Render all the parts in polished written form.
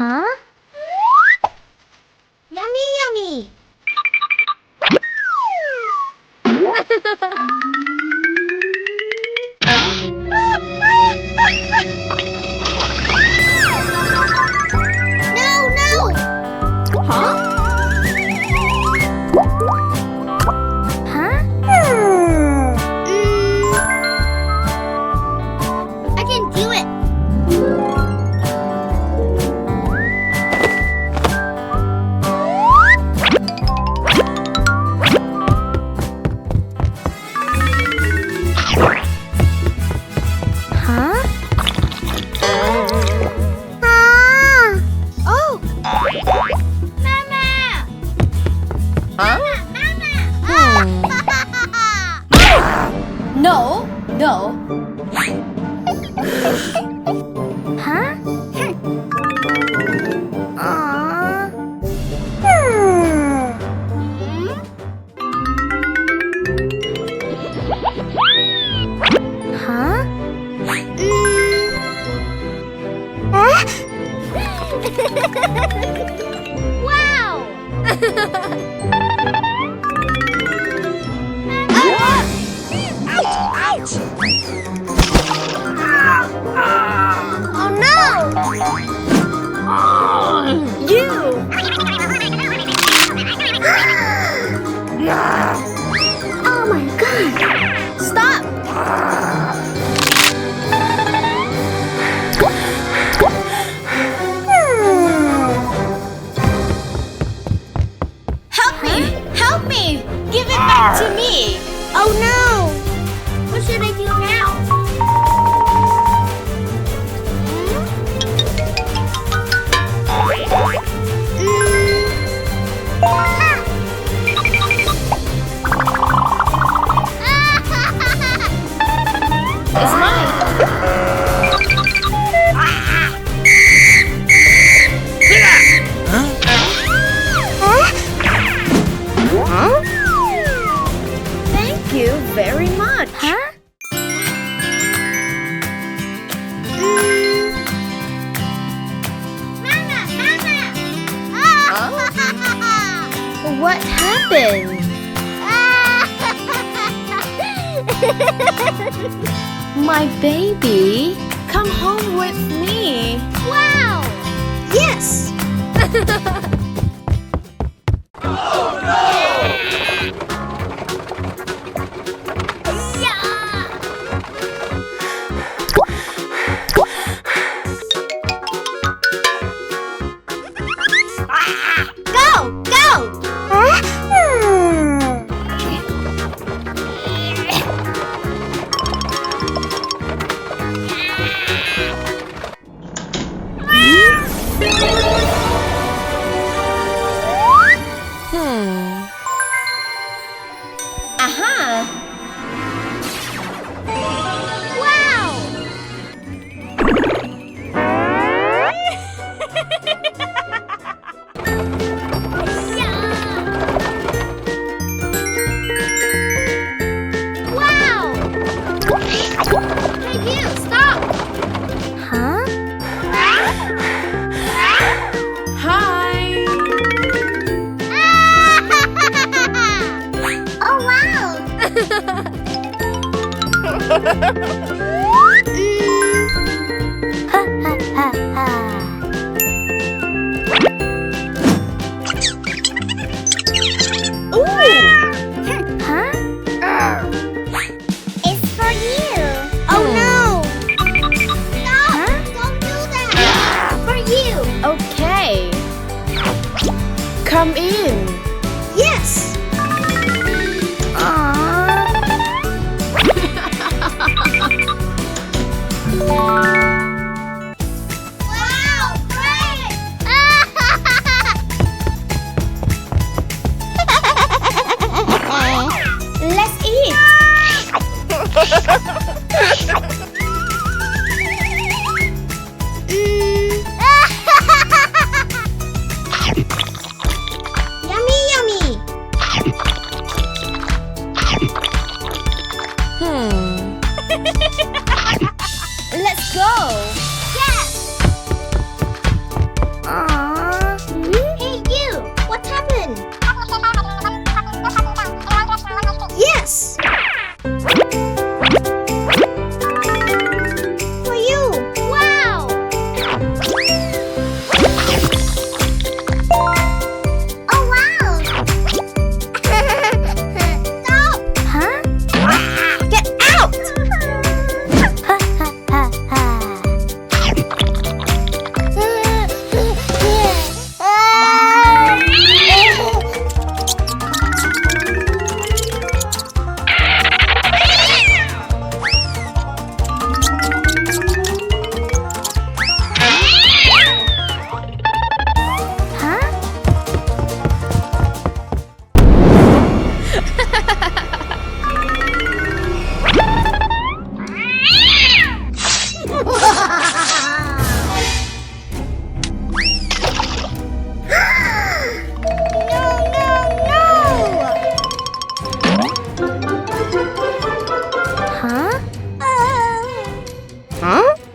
Huh? Yummy, yummy. No, no. Huh? Huh? I can do it. Huh? Oh. Mama. Huh? Mama. No, no. Huh? Aww. Huh? Wow. Ouch! Oh no! You! Oh my god! Stop! Help me! Help me! Give it back to me! Oh no! What should I do now? It's mine! Thank you very much! Huh? What happened? My baby, come home with me. Wow! Yes! Go! Go! Aha! Wow! Wow! Hey you, stop! Huh? Hi! Oh wow! Ha ha ha ha! Huh? It's for you. Oh no! Stop! Huh? Don't do that! For you! Okay. Come in. Yes! Wow! Great! Let's eat. Yummy, yummy! Let's go. Yes!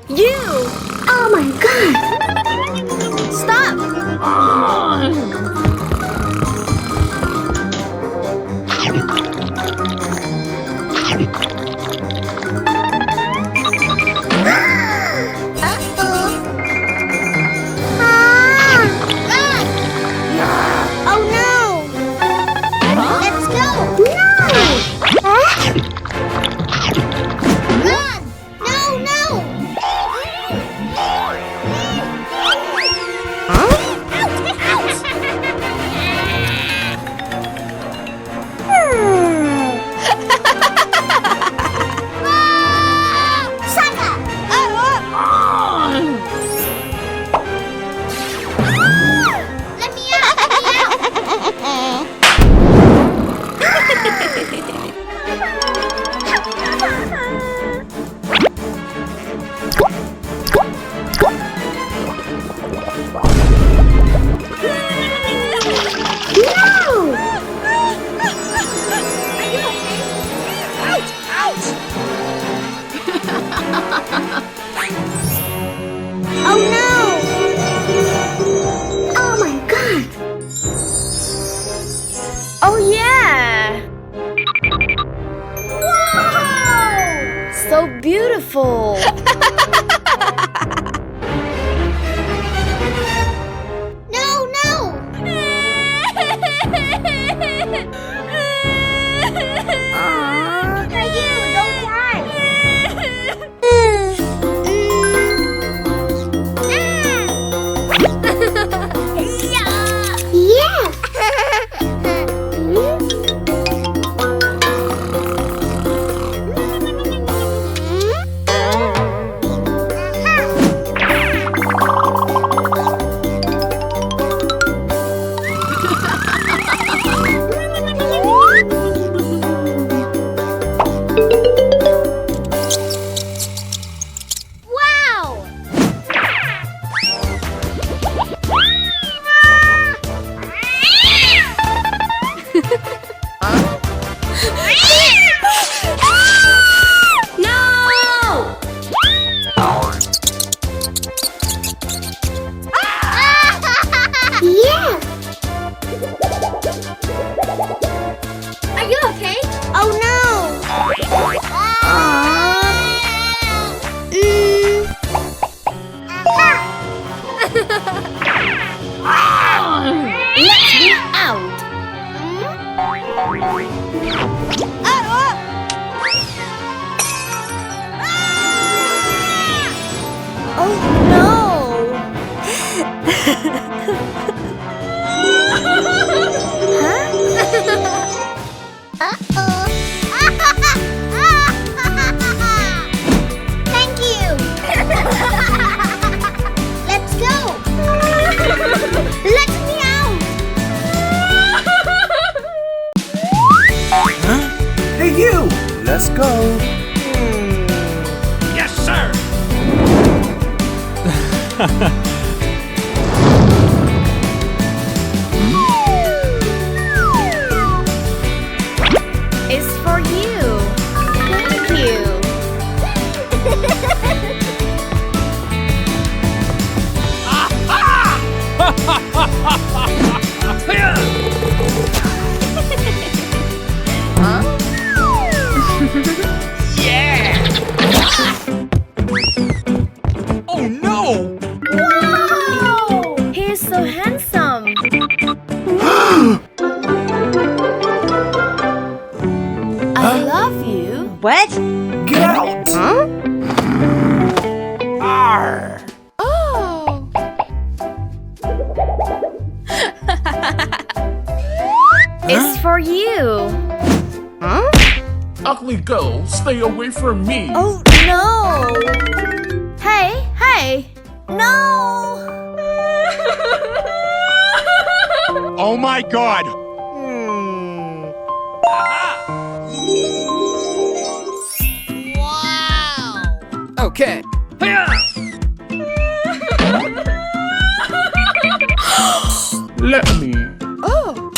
You! Oh my god! Stop! Oh no! Let's go! No! Run! No, no! Saka! Let me out! Let me out! No! Ouch! Ouch! Oh no! Oh my god! Oh yeah! Wow! So beautiful! No, no! Hey, you, don't cry. Yeah! Wow! No! Yeah! Are you okay? Oh no! Let me out! Oh Thank you! Let's go! Let me out! Huh? Hey you! Let's go! Yes, sir. It's for you! Thank you! Oh no! Wow! He's so handsome! I love you! What? Get out! Arr! Oh! It's for you! Ugly girl, stay away from me. Oh no! Hey, hey! No! Oh my god! Okay. Let me. Oh!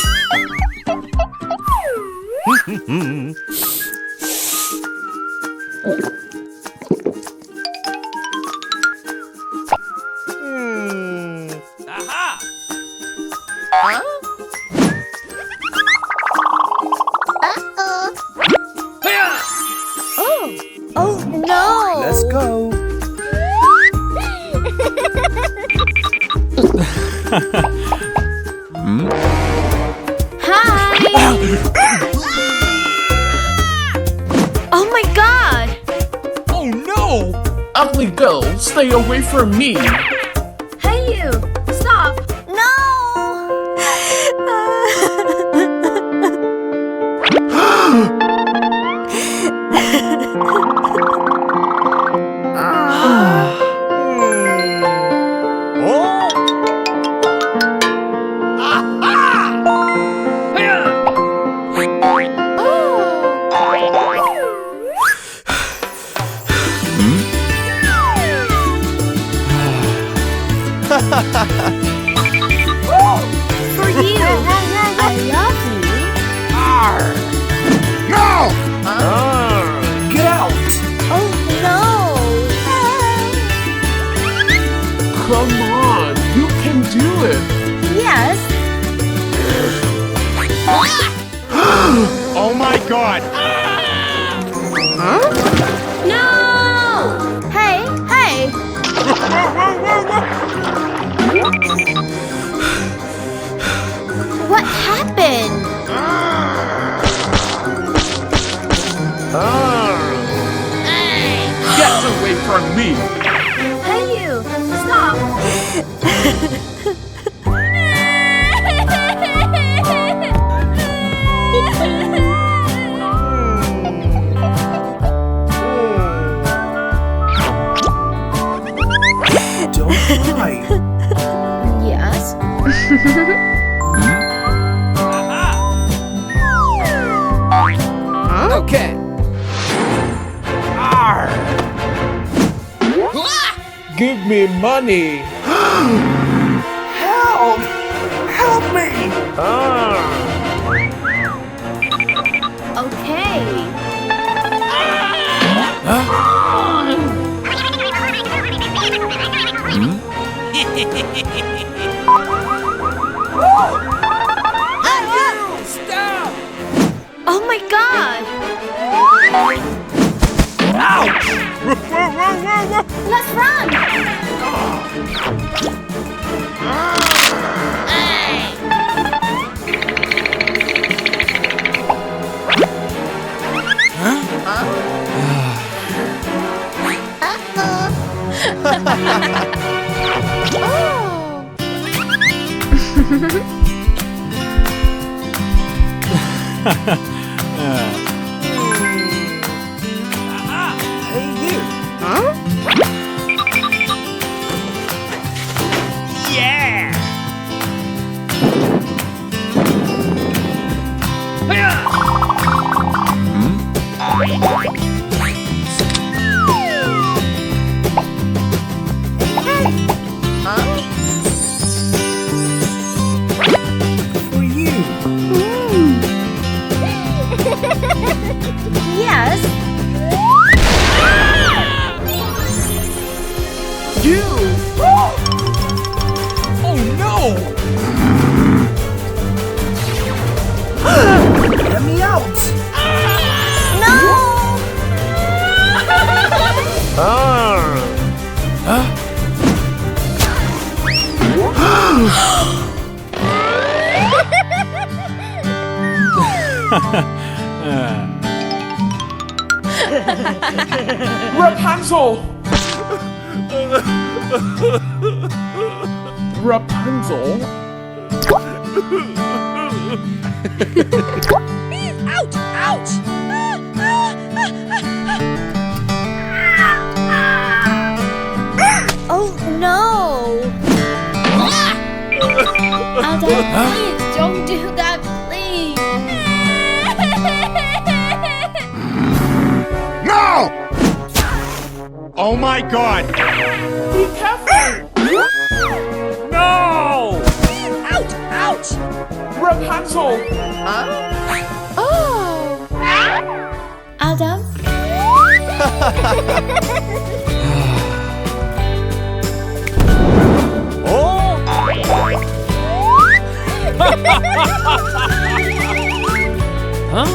Hi! Oh my god! Oh no! Ugly girl, stay away from me! Hey, you! Stop! No! For you! I love you! No! Get out! Oh no! Come on, you can do it! Yes! Oh my god! No! Hey! Hey! What happened? Get away from me! Hey, you! Stop! Don't cry. Yes? Okay. Give me money! Help! Help me! Okay. Stop! Oh my god! Let's run! Hey, you! For you! Yes? You! Oh no! Let me out! No! Rapunzel! Rapunzel? Ouch! Ouch! Oh no! Adam, please don't do that, please! No! Oh my god! Be careful! No! Ouch! Ouch! Rapunzel! Oh! Adam? Huh?